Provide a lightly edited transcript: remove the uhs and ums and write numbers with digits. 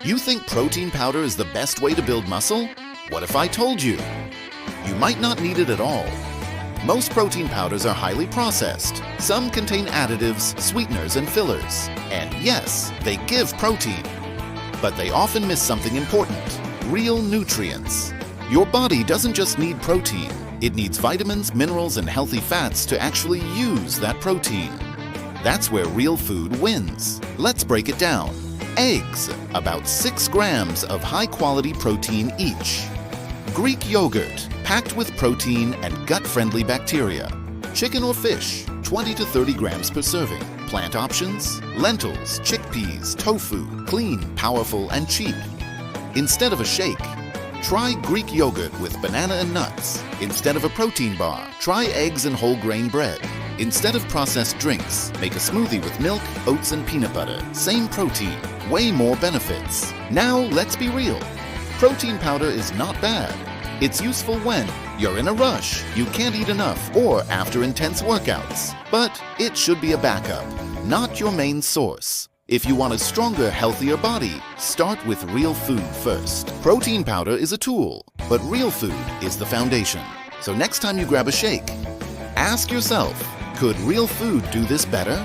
You think protein powder is the best way to build muscle? What if I told you? You might not need it at all. Most protein powders are highly processed. Some contain additives, sweeteners, and fillers. And yes, they give protein. But they often miss something important: real nutrients. Your body doesn't just need protein. It needs vitamins, minerals, and healthy fats to actually use that protein. That's where real food wins. Let's break it down. Eggs, about 6 grams of high-quality protein each. Greek yogurt, packed with protein and gut-friendly bacteria. Chicken or fish, 20 to 30 grams per serving. Plant options: lentils, chickpeas, tofu, clean, powerful, and cheap. Instead of a shake, try Greek yogurt with banana and nuts. Instead of a protein bar, try eggs and whole grain bread. Instead of processed drinks, make a smoothie with milk, oats, and peanut butter. Same protein, way more benefits. Now let's be real. Protein powder is not bad. It's useful when you're in a rush, you can't eat enough, or after intense workouts. But it should be a backup, not your main source. If you want a stronger, healthier body, start with real food first. Protein powder is a tool, but real food is the foundation. So next time you grab a shake, ask yourself, could real food do this better?